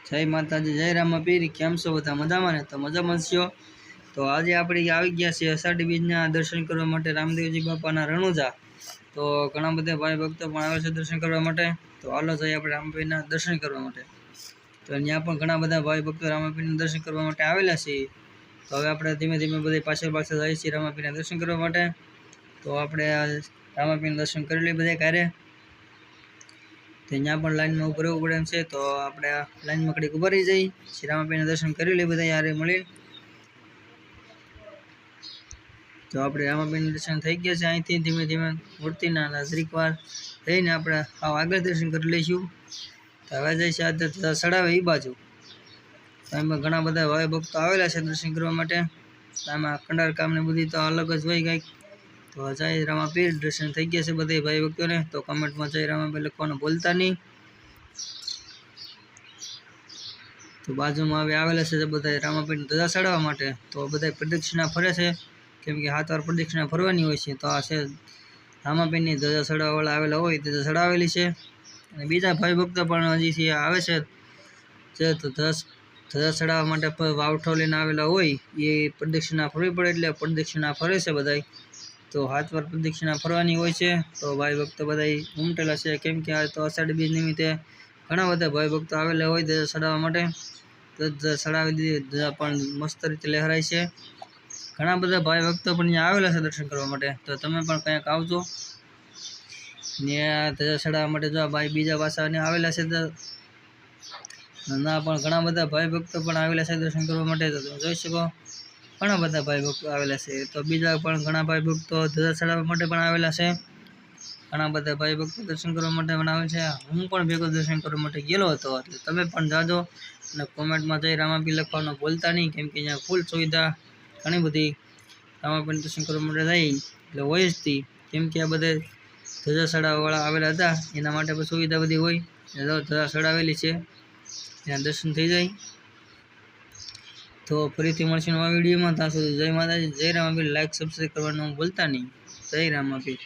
जय माताजी जय रामापीर केम छो बधा मजामां ने तो मजामां छो। तो आज आपणे આવી ગયા છે અષાઢી બીજના દર્શન કરવા માટે રામદેવજી બાપાના રણુજા। તો ઘણા બધા ભાઈ ભક્તો પણ આવે છે દર્શન કરવા માટે। તો હાલો જઈએ આપણે રામાપીરના દર્શન કરવા માટે। તો અહીંયા પણ ઘણા બધા ભાઈ ભક્તો રામાપીરના દર્શન કરવા માટે આવેલા છે। તો હવે આપણે ધીમે ધીમે બધા પાછળ જઈએ છીએ રામાપીરના દર્શન કરવા માટે। તો આપણે રામાપીરના દર્શન કરી લઈએ બધા કાર્ય। तो यहाँ पर लाइन में ऊपर पड़े से तो આપણે लाइन में कड़ी उभा रही जाइए श्री रामापीરના दर्शन કરી લે બધા યારે મળી। तो આપણે રામાપીરના દર્શન થઈ ગયા છે। અહીંથી ધીમે ધીમે મૂર્તિના નજીક વાર રહીને આપણે આગળ દર્શન કરી લઈશું। તો હવે જાય છે આ સડાવે એ બાજુ। તો એમાં ઘણા બધા ભાઈ ભક્તો આવેલા છે દર્શન કરવા માટે। આમાં કંડાર કામ ને બધી તો અલગ જ હોય કંઈક। तो जय रामापीर दर्शन थी गया से बधे भाई भक्तों ने। तो कमेंट में जय रामापीर लखवानुं भूलता नहीं। तो बाजू में आवेला छे बधाय रामापीर ध्वजा चढ़ाववा माटे। तो बधाय प्रदक्षिणा फरे छे केम के 7 વાર प्रदक्षिणा फरवानी होय छे। तो आ छे रामापीરની ध्वजा चढ़ाववाळा आवेला होय ध्वजा चढ़ावेली छे। अने बीजा भाई भक्तो पण हजीથી आवे छे जे ध्वजा चढ़ाववा माटे वावठो लईने आवेला होय ए प्रदक्षिणा फरवी पड़े એટલે प्रदक्षिणा फरे छे बधाय। तो 7 વાર प्रदक्षिणा फरवानी होय छे। तो भाई भक्त बधाय उमटेला छे केम के आज तो अषाढ़ी बीज निमित्ते घणा बधा भाई भक्त आवेला होय ध्वजा चढ़ाववा माटे। तो ध्वजा चढ़ावी दीधी ध्वजा पण मस्त रीते लहराय छे। घणा बधा भाई भक्त पण अहींया आवेला छे दर्शन करवा माटे। तो तमे पण क्यांक आवजो ने ध्वजा चढ़ाववा माटे। जो भाई बीजा पाछा ने आवेला छे तो ना पण घणा बधा भाई भक्त पण आवेला छे दर्शन करवा माटे। तो તમે જોઈ શકો घणा बधा भाई भक्तो आवेला छे। तो बीजा पण घणा भाई भक्तो ध्वजा चढ़ाववा माटे पण आवेला छे। घणा बधा भाई भक्तो दर्शन करवा माटे पण आवे छे। हूँ पण भेगो दर्शन करवा माटे गेलो हतो એટલે તમે પણ જાજો અને કોમેન્ટમાં જય રામાપીર લખવાનું ભૂલતા નહીં કેમ કે અહીંયા ફૂલ સુવિધા ઘણી બધી રામાપીર દર્શન કરવા માટે જાય એટલે હોય જ તી કેમ કે આ બધે ध्वजा चढ़ाववाळा आवेला હતા એના માટે પણ સુવિધા બધી હોય। ध्वजा चढ़ावेली છે ત્યાં દર્શન થઈ જાય। तो फरीथी मळीशुं नवा विडियोमां। ત્યાં સુધી જય માતાજી જય રામાપીર। लाइक सब्सक्राइब करवानुं भूलता नहीं। जय रामापीर।